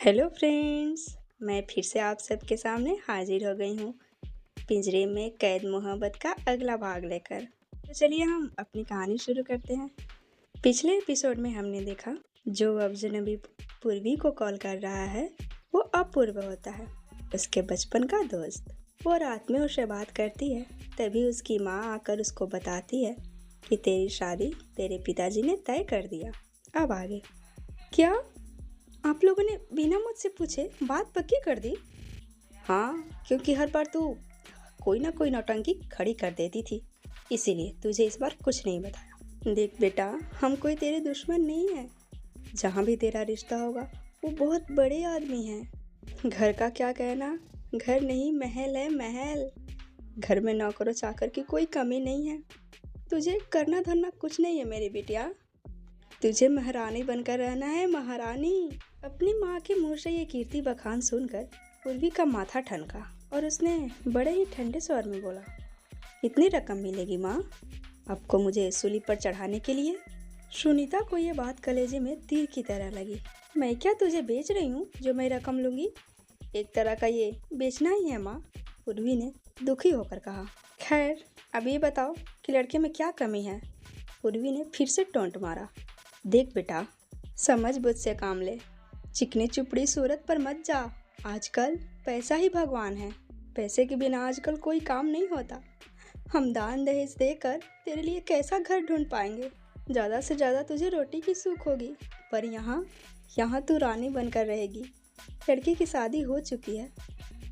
Hello friends, मैं फिर से आप सबके सामने हाजिर हो गई हूँ पिंजरे में कैद मोहब्बत का अगला भाग लेकर। तो चलिए हम अपनी कहानी शुरू करते हैं। पिछले एपिसोड में हमने देखा जो अजनबी पूर्वी को कॉल कर रहा है वो अपूर्व होता है, उसके बचपन का दोस्त। वो रात में उससे बात करती है, तभी उसकी माँ आकर उसको बताती है कि तेरी शादी तेरे पिताजी ने तय कर दिया। अब आगे क्या आप लोगों ने बिना मुझसे पूछे बात पक्की कर दी? हाँ, क्योंकि हर बार तू कोई ना कोई नौटंकी खड़ी कर देती थी, इसीलिए तुझे इस बार कुछ नहीं बताया। देख बेटा, हम कोई तेरे दुश्मन नहीं है। जहाँ भी तेरा रिश्ता होगा वो बहुत बड़े आदमी हैं। घर का क्या कहना, घर नहीं महल है, महल। घर में नौकरों चाकर की कोई कमी नहीं है। तुझे करना धरना कुछ नहीं है मेरी बिटिया। तुझे महारानी बनकर रहना है, महारानी। अपनी माँ के मुंह से ये कीर्ति बखान सुनकर पूर्वी का माथा ठनका और उसने बड़े ही ठंडे स्वर में बोला, कितनी रकम मिलेगी माँ आपको मुझे सूली पर चढ़ाने के लिए? सुनीता को ये बात कलेजे में तीर की तरह लगी। मैं क्या तुझे बेच रही हूँ जो मैं रकम लूंगी? एक तरह का ये बेचना ही है माँ, पूर्वी ने दुखी होकर कहा। खैर अब ये बताओ कि लड़के में क्या कमी है? पूर्वी ने फिर से टोंट मारा। देख बेटा, समझ बुझ से काम ले, चिकनी चुपड़ी सूरत पर मत जा। आजकल पैसा ही भगवान है, पैसे के बिना आजकल कोई काम नहीं होता। हम दान दहेज देकर तेरे लिए कैसा घर ढूंढ पाएंगे? ज़्यादा से ज़्यादा तुझे रोटी की सूख होगी, पर यहाँ तू रानी बनकर रहेगी। लड़की की शादी हो चुकी है,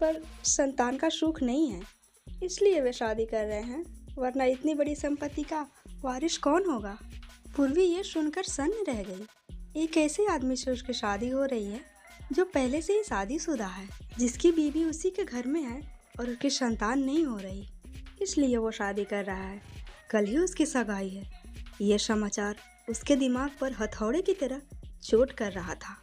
पर संतान का सुख नहीं है, इसलिए वे शादी कर रहे हैं, वरना इतनी बड़ी संपत्ति का वारिस कौन होगा? पूर्वी ये सुनकर सन्न रह गई। एक ऐसे आदमी से उसकी शादी हो रही है जो पहले से ही शादीशुदा है, जिसकी बीवी उसी के घर में है और उसकी संतान नहीं हो रही, इसलिए वो शादी कर रहा है। कल ही उसकी सगाई है। ये समाचार उसके दिमाग पर हथौड़े की तरह चोट कर रहा था।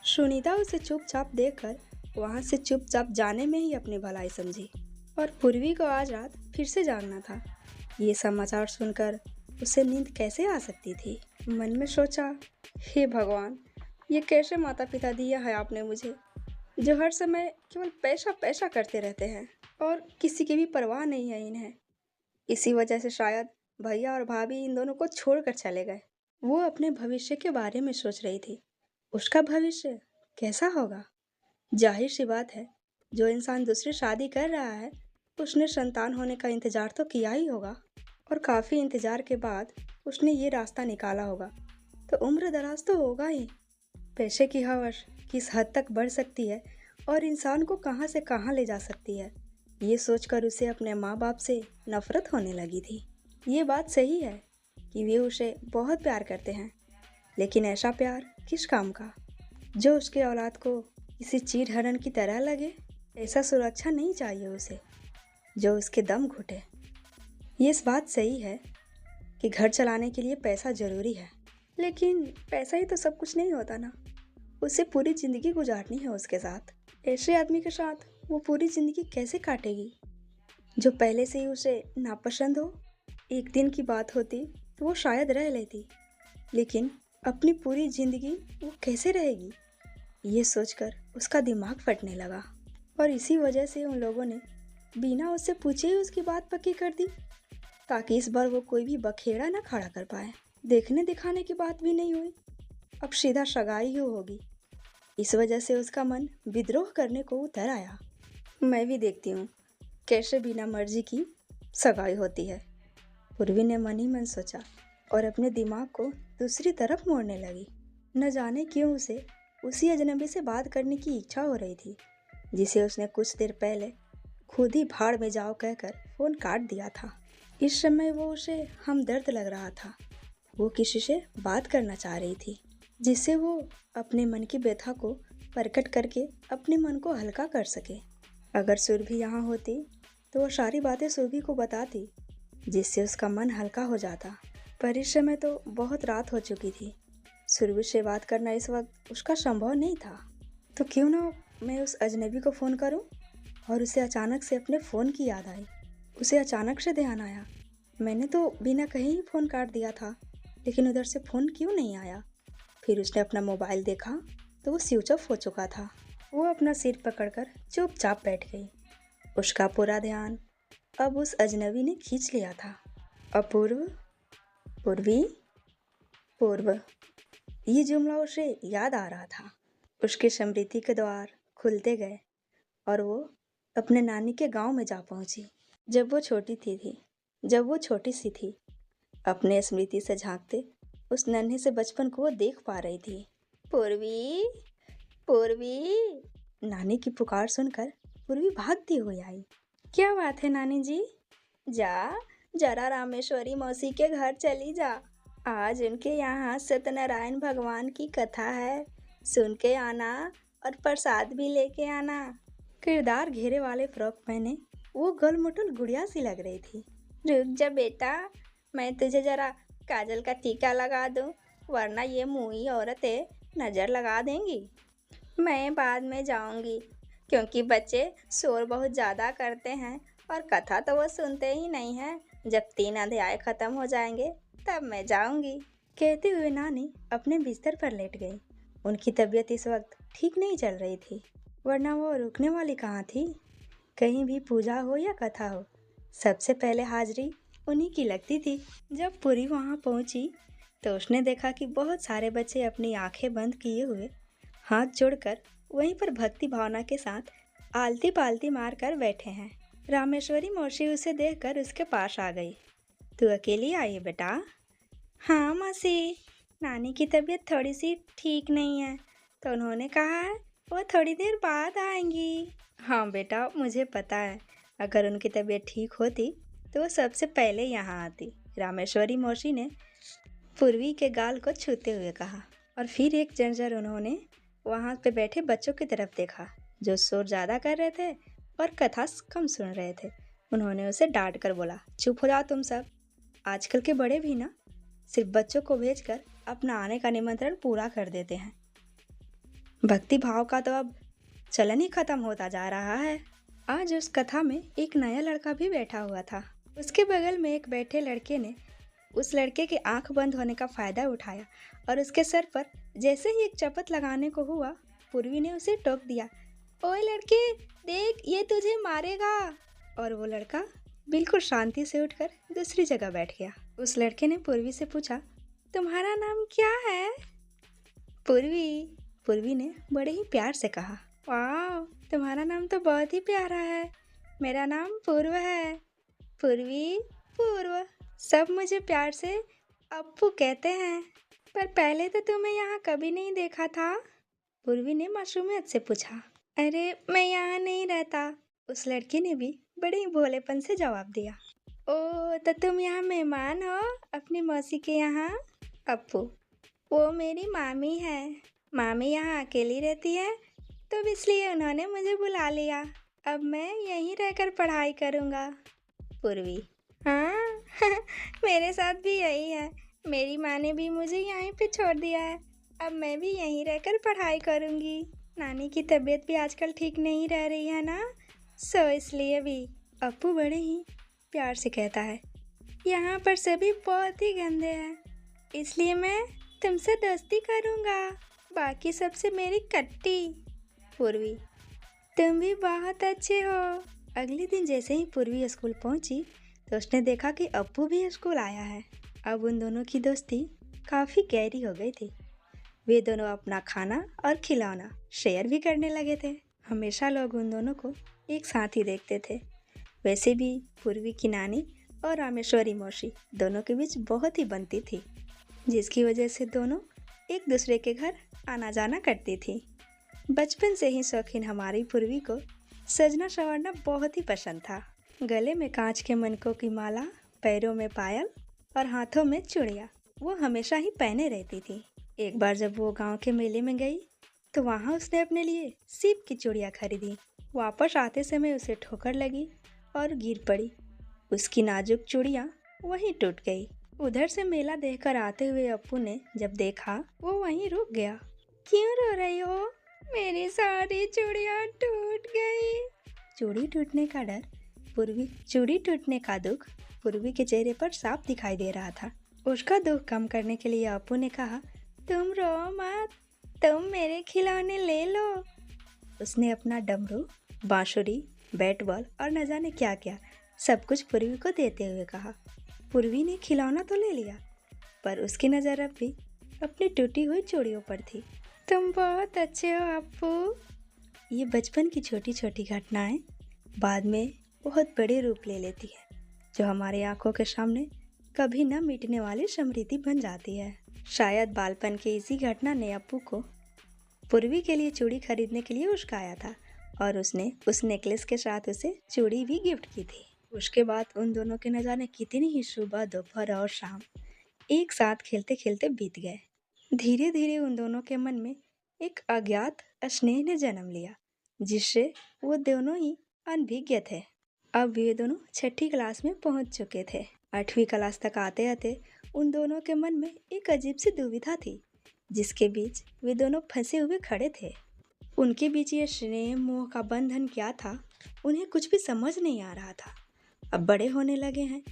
सुनीता उसे चुपचाप देखकर वहाँ से चुपचाप जाने में ही अपनी भलाई समझी और पूर्वी को आज रात फिर से जागना था। ये समाचार सुनकर उसे नींद कैसे आ सकती थी? मन में सोचा, हे भगवान, ये कैसे माता पिता दिया है आपने मुझे, जो हर समय केवल पैसा पैसा करते रहते हैं और किसी की भी परवाह नहीं है इन्हें। इसी वजह से शायद भैया और भाभी इन दोनों को छोड़कर चले गए। वो अपने भविष्य के बारे में सोच रही थी। उसका भविष्य कैसा होगा? जाहिर सी बात है, जो इंसान दूसरी शादी कर रहा है उसने संतान होने का इंतजार तो किया ही होगा, और काफ़ी इंतजार के बाद उसने ये रास्ता निकाला होगा, तो उम्र दराज तो होगा ही। पैसे की हवस किस हद तक बढ़ सकती है और इंसान को कहाँ से कहाँ ले जा सकती है, ये सोचकर उसे अपने माँ बाप से नफरत होने लगी थी। ये बात सही है कि वे उसे बहुत प्यार करते हैं, लेकिन ऐसा प्यार किस काम का जो उसके औलाद को किसी चीड़-हरण की तरह लगे? ऐसा सुरक्षा नहीं चाहिए उसे जो उसके दम घुटे। ये इस बात सही है कि घर चलाने के लिए पैसा ज़रूरी है, लेकिन पैसा ही तो सब कुछ नहीं होता ना। उसे पूरी ज़िंदगी गुजारनी है उसके साथ। ऐसे आदमी के साथ वो पूरी ज़िंदगी कैसे काटेगी जो पहले से ही उसे नापसंद हो? एक दिन की बात होती तो वो शायद रह लेती, लेकिन अपनी पूरी ज़िंदगी वो कैसे रहेगी? ये सोचकर उसका दिमाग फटने लगा और इसी वजह से उन लोगों ने बिना उससे पूछे ही उसकी बात पक्की कर दी, ताकि इस बार वो कोई भी बखेड़ा ना खड़ा कर पाए। देखने दिखाने की बात भी नहीं हुई, अब सीधा सगाई ही होगी। इस वजह से उसका मन विद्रोह करने को उतर आया। मैं भी देखती हूँ कैसे बिना मर्जी की सगाई होती है, पूर्वी ने मन ही मन सोचा और अपने दिमाग को दूसरी तरफ मोड़ने लगी। न जाने क्यों उसे उसी अजनबी से बात करने की इच्छा हो रही थी, जिसे उसने कुछ देर पहले खुद ही भाड़ में जाओ कहकर फ़ोन काट दिया था। इस समय वो उसे हमदर्द लग रहा था। वो किसी से बात करना चाह रही थी, जिससे वो अपने मन की व्यथा को प्रकट करके अपने मन को हल्का कर सके। अगर सुरभि यहाँ होती तो वो सारी बातें सुरभि को बताती, जिससे उसका मन हल्का हो जाता। पर इस समय तो बहुत रात हो चुकी थी, सुरभि से बात करना इस वक्त उसका संभव नहीं था। तो क्यों ना मैं उस अजनबी को फ़ोन करूं? और उसे अचानक से अपने फ़ोन की याद आई। उसे अचानक से ध्यान आया, मैंने तो बिना कहीं ही फ़ोन काट दिया था, लेकिन उधर से फ़ोन क्यों नहीं आया? फिर उसने अपना मोबाइल देखा तो वो स्विच ऑफ हो चुका था। वो अपना सिर पकड़कर चुपचाप बैठ गई। उसका पूरा ध्यान अब उस अजनबी ने खींच लिया था। अपूर्व, पूर्वी, पूर्व, ये जुमला उसे याद आ रहा था। उसकी स्मृति के द्वार खुलते गए और वो अपने नानी के गांव में जा पहुंची। जब वो छोटी सी थी, अपने स्मृति से झांकते उस नन्हे से बचपन को वो देख पा रही थी। पूर्वी, पूर्वी, नानी की पुकार सुनकर पूर्वी भागती हुई आई। क्या बात है नानी जी? जा, जरा रामेश्वरी मौसी के घर चली जा। आज उनके यहाँ सत्यनारायण भगवान की कथा है, सुन के आना और प्रसाद भी लेके आना। किरदार घेरे वाले फ्रॉक पहने वो गोलमोटल गुड़िया सी लग रही थी। रुक जा बेटा, मैं तुझे जरा काजल का टीका लगा दूं, वरना ये मुंही औरतें नज़र लगा देंगी। मैं बाद में जाऊंगी, क्योंकि बच्चे शोर बहुत ज़्यादा करते हैं और कथा तो वो सुनते ही नहीं हैं। जब 3 अध्याय ख़त्म हो जाएंगे तब मैं जाऊंगी। कहते हुए नानी अपने बिस्तर पर लेट गई। उनकी तबीयत इस वक्त ठीक नहीं चल रही थी, वरना वो रुकने वाली कहाँ थी। कहीं भी पूजा हो या कथा हो, सबसे पहले हाजिरी उन्हीं की लगती थी। जब पूरी वहाँ पहुँची तो उसने देखा कि बहुत सारे बच्चे अपनी आंखें बंद किए हुए हाथ जोड़कर वहीं पर भक्ति भावना के साथ आलती पालती मार कर बैठे हैं। रामेश्वरी मौसी उसे देखकर उसके पास आ गई। तू अकेली आई है बेटा? हाँ मौसी, नानी की तबीयत थोड़ी सी ठीक नहीं है, तो उन्होंने कहा है वो थोड़ी देर बाद आएंगी। हाँ बेटा, मुझे पता है, अगर उनकी तबीयत ठीक होती तो वो सबसे पहले यहाँ आती। रामेश्वरी मौसी ने पूर्वी के गाल को छूते हुए कहा और फिर एक झंझर उन्होंने वहाँ पे बैठे बच्चों की तरफ देखा जो शोर ज़्यादा कर रहे थे और कथा कम सुन रहे थे। उन्होंने उसे डांट कर बोला, चुप हो जाओ तुम सब। आजकल के बड़े भी ना सिर्फ बच्चों को भेजकर अपना आने का निमंत्रण पूरा कर देते हैं। भक्ति भाव का तो अब चलन ही खत्म होता जा रहा है। आज उस कथा में एक नया लड़का भी बैठा हुआ था। उसके बगल में एक बैठे लड़के ने उस लड़के के आंख बंद होने का फायदा उठाया और उसके सर पर जैसे ही एक चपत लगाने को हुआ, पूर्वी ने उसे टोक दिया। ओए लड़के, देख ये तुझे मारेगा। और वो लड़का बिल्कुल शांति से उठकर दूसरी जगह बैठ गया। उस लड़के ने पूर्वी से पूछा, तुम्हारा नाम क्या है? पूर्वी, पूर्वी ने बड़े ही प्यार से कहा। वाह, तुम्हारा नाम तो बहुत ही प्यारा है। मेरा नाम पूर्व है। पूर्वी, पूर्व, सब मुझे प्यार से अप्पू कहते हैं। पर पहले तो तुम्हें यहाँ कभी नहीं देखा था। पूर्वी ने मासूमियत से पूछा। अरे मैं यहाँ नहीं रहता, उस लड़के ने भी बड़े ही भोलेपन से जवाब दिया। ओ, तो तुम यहाँ मेहमान हो अपनी मौसी के यहाँ? अप्पू, वो मेरी मामी है। मामी यहाँ अकेली रहती है, तो इसलिए उन्होंने मुझे बुला लिया। अब मैं यहीं रहकर पढ़ाई करूँगा। पूर्वी, हाँ मेरे साथ भी यही है। मेरी माँ ने भी मुझे यहीं पे छोड़ दिया है। अब मैं भी यहीं रहकर पढ़ाई करूँगी। नानी की तबीयत भी आजकल ठीक नहीं रह रही है ना, सो इसलिए भी। अप्पू बड़े ही प्यार से कहता है, यहाँ पर सभी बहुत ही गंदे हैं, इसलिए मैं तुमसे दोस्ती करूँगा, बाकी सबसे मेरी कट्टी। पूर्वी, तुम भी बहुत अच्छे हो। अगले दिन जैसे ही पूर्वी स्कूल पहुंची तो उसने देखा कि अप्पू भी स्कूल आया है। अब उन दोनों की दोस्ती काफ़ी गहरी हो गई थी। वे दोनों अपना खाना और खिलौना शेयर भी करने लगे थे। हमेशा लोग उन दोनों को एक साथ ही देखते थे। वैसे भी पूर्वी की नानी और रामेश्वरी मौसी दोनों के बीच बहुत ही बनती थी, जिसकी वजह से दोनों एक दूसरे के घर आना जाना करती थी। बचपन से ही शौकीन हमारी पूर्वी को सजना संवरना बहुत ही पसंद था। गले में कांच के मनकों की माला, पैरों में पायल और हाथों में चूड़ियाँ वो हमेशा ही पहने रहती थी। एक बार जब वो गांव के मेले में गई तो वहाँ उसने अपने लिए सीप की चूड़ियाँ खरीदी। वापस आते समय उसे ठोकर लगी और गिर पड़ी। उसकी नाजुक चूड़ियाँ वहीं टूट गई। उधर से मेला देखकर आते हुए अप्पू ने जब देखा, वो वहीं रुक गया। क्यों रो रही हो? मेरी सारी चूड़ियाँ टूट गई। चूड़ी टूटने का डर, चूड़ी टूटने का दुख पूर्वी के चेहरे पर साफ दिखाई दे रहा था। उसका दुख कम करने के लिए अप्पू ने कहा, तुम रो मत, तुम मेरे खिलौने ले लो। उसने अपना डमरू, बांसुरी, बैट बॉल और न जाने क्या क्या सब कुछ पूर्वी को देते हुए कहा। पूर्वी ने खिलौना तो ले लिया, पर उसकी नज़र अब भी अपनी टूटी हुई चूड़ियों पर थी। तुम बहुत अच्छे हो अप्पू। ये बचपन की छोटी छोटी घटनाएं बाद में बहुत बड़े रूप ले लेती है, जो हमारी आंखों के सामने कभी न मिटने वाली स्मृति बन जाती है। शायद बालपन की इसी घटना ने अप्पू को पूर्वी के लिए चूड़ी खरीदने के लिए उश्काया था और उसने उस नेकलेस के साथ उसे चूड़ी भी गिफ्ट की थी। उसके बाद उन दोनों के न जाने कितनी ही सुबह, दोपहर और शाम एक साथ खेलते खेलते बीत गए। धीरे धीरे उन दोनों के मन में एक अज्ञात स्नेह ने जन्म लिया, जिससे वो दोनों ही अनभिज्ञ थे। अब वे दोनों छठी क्लास में पहुंच चुके थे। 8वीं क्लास तक आते आते उन दोनों के मन में एक अजीब सी दुविधा थी, जिसके बीच वे दोनों फंसे हुए खड़े थे। उनके बीच ये स्नेह मोह का बंधन क्या था, उन्हें कुछ भी समझ नहीं आ रहा था। अब बड़े होने लगे हैं,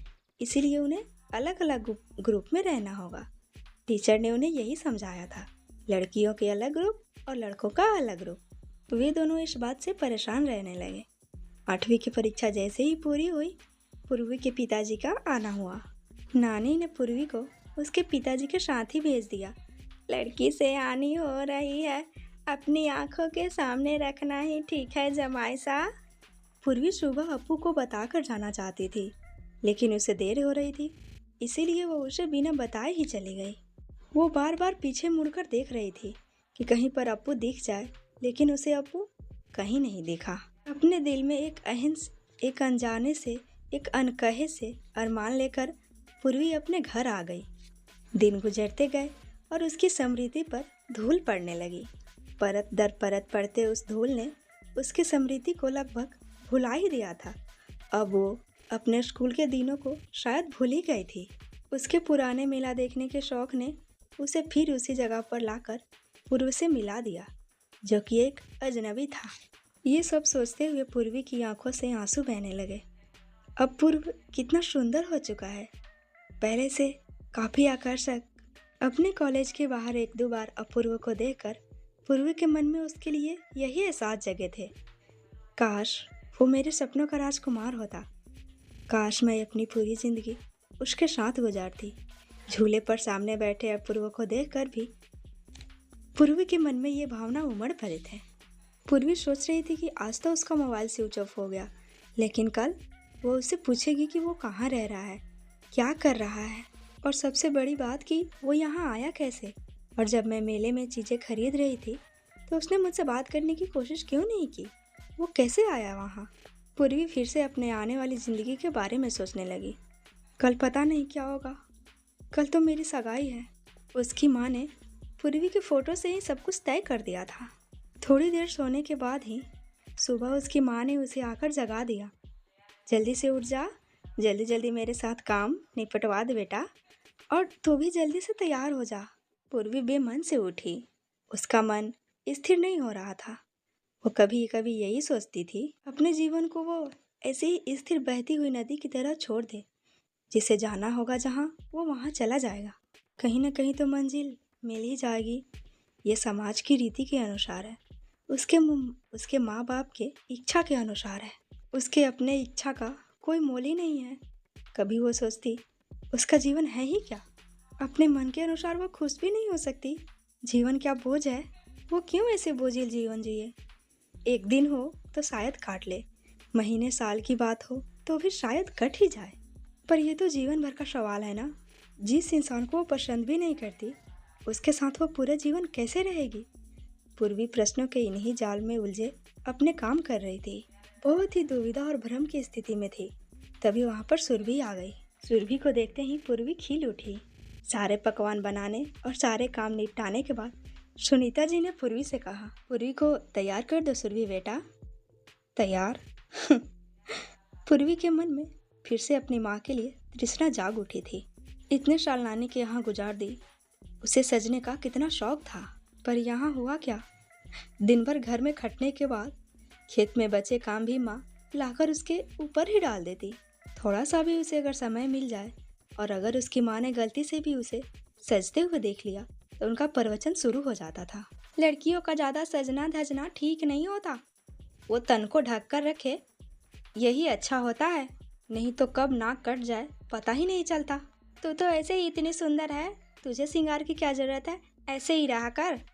इसीलिए उन्हें अलग अलग ग्रुप में रहना होगा। टीचर ने उन्हें यही समझाया था, लड़कियों के अलग ग्रुप और लड़कों का अलग ग्रुप। वे दोनों इस बात से परेशान रहने लगे। 8वीं की परीक्षा जैसे ही पूरी हुई, पूर्वी के पिताजी का आना हुआ। नानी ने पूर्वी को उसके पिताजी के साथ ही भेज दिया। लड़की से आनी हो रही है, अपनी आंखों के सामने रखना ही ठीक है जमाई साहब। पूर्वी सुबह अप्पू को बताकर जाना चाहती थी, लेकिन उसे देर हो रही थी, इसीलिए वो उसे बिना बताए ही चली गई। वो बार बार पीछे मुड़कर देख रही थी कि कहीं पर अप्पू दिख जाए, लेकिन उसे अप्पू कहीं नहीं दिखा। अपने दिल में एक अनजाने से, एक अनकहे से अरमान लेकर पूर्वी अपने घर आ गई। दिन गुजरते गए और उसकी स्मृति पर धूल पड़ने लगी। परत दर परत पड़ते उस धूल ने उसकी स्मृति को लगभग भुला ही दिया था। अब वो अपने स्कूल के दिनों को शायद भूल ही गई थी। उसके पुराने मेला देखने के शौक ने उसे फिर उसी जगह पर लाकर पूर्व से मिला दिया, जो कि एक अजनबी था। ये सब सोचते हुए पूर्वी की आंखों से आंसू बहने लगे। अब पूर्व कितना सुंदर हो चुका है, पहले से काफ़ी आकर्षक। अपने कॉलेज के बाहर 1-2 बार अपूर्व को देखकर पूर्वी के मन में उसके लिए यही एहसास जगे थे, काश वो मेरे सपनों का राजकुमार होता, काश मैं अपनी पूरी जिंदगी उसके साथ गुजारती। झूले पर सामने बैठे अपूर्व को देखकर भी पूर्वी के मन में ये भावना उमड़ पड़े थे। पूर्वी सोच रही थी कि आज तो उसका मोबाइल स्विच ऑफ हो गया, लेकिन कल वो उससे पूछेगी कि वो कहाँ रह रहा है, क्या कर रहा है, और सबसे बड़ी बात कि वो यहाँ आया कैसे। और जब मैं मेले में चीज़ें खरीद रही थी तो उसने मुझसे बात करने की कोशिश क्यों नहीं की, वो कैसे आया वहाँ। पूर्वी फिर से अपने आने वाली ज़िंदगी के बारे में सोचने लगी। कल पता नहीं क्या होगा, कल तो मेरी सगाई है। उसकी माँ ने पूर्वी के फ़ोटो से ही सब कुछ तय कर दिया था। थोड़ी देर सोने के बाद ही सुबह उसकी माँ ने उसे आकर जगा दिया। जल्दी से उठ जा, जल्दी जल्दी मेरे साथ काम निपटवा दे बेटा, और तू भी जल्दी से तैयार हो जा। पूर्वी बेमन से उठी। उसका मन स्थिर नहीं हो रहा था। वो कभी कभी यही सोचती थी, अपने जीवन को वो ऐसे ही स्थिर बहती हुई नदी की तरह छोड़ दे, जिसे जाना होगा जहाँ वो वहाँ चला जाएगा। कहीं ना कहीं तो मंजिल मिल ही जाएगी। ये समाज की रीति के अनुसार है, उसके माँ बाप के इच्छा के अनुसार है। उसके अपने इच्छा का कोई मोल ही नहीं है। कभी वो सोचती, उसका जीवन है ही क्या, अपने मन के अनुसार वो खुश भी नहीं हो सकती। जीवन क्या बोझ है, वो क्यों ऐसे बोझिल जीवन जिए। एक दिन हो तो शायद काट ले, महीने साल की बात हो तो भी शायद कट ही जाए, पर ये तो जीवन भर का सवाल है ना। जिस इंसान को वो पसंद भी नहीं करती, उसके साथ वो पूरा जीवन कैसे रहेगी। पूर्वी प्रश्नों के इन्हीं जाल में उलझे अपने काम कर रही थी। बहुत ही दुविधा और भ्रम की स्थिति में थी। तभी वहाँ पर सुरभि आ गई। सुरभि को देखते ही पूर्वी खिल उठी। सारे पकवान बनाने और सारे काम निपटाने के बाद सुनीता जी ने पूर्वी से कहा, पूर्वी को तैयार कर दो सुरभि बेटा। तैयार? पूर्वी के मन में फिर से अपनी माँ के लिए तृष्णा जाग उठी थी। इतने साल नानी के यहाँ गुजार दी, उसे सजने का कितना शौक था, पर यहाँ हुआ क्या। दिन भर घर में खटने के बाद खेत में बचे काम भी माँ लाकर उसके ऊपर ही डाल देती। थोड़ा सा भी उसे अगर समय मिल जाए और अगर उसकी माँ ने गलती से भी उसे सजते हुए देख लिया तो उनका प्रवचन शुरू हो जाता था। लड़कियों का ज़्यादा सजना धजना ठीक नहीं होता। वो तन को ढक कर रखे, यही अच्छा होता है। नहीं तो कब नाक कट जाए पता ही नहीं चलता। तू तो ऐसे ही इतनी सुंदर है, तुझे श्रृंगार की क्या ज़रूरत है, ऐसे ही रहा कर।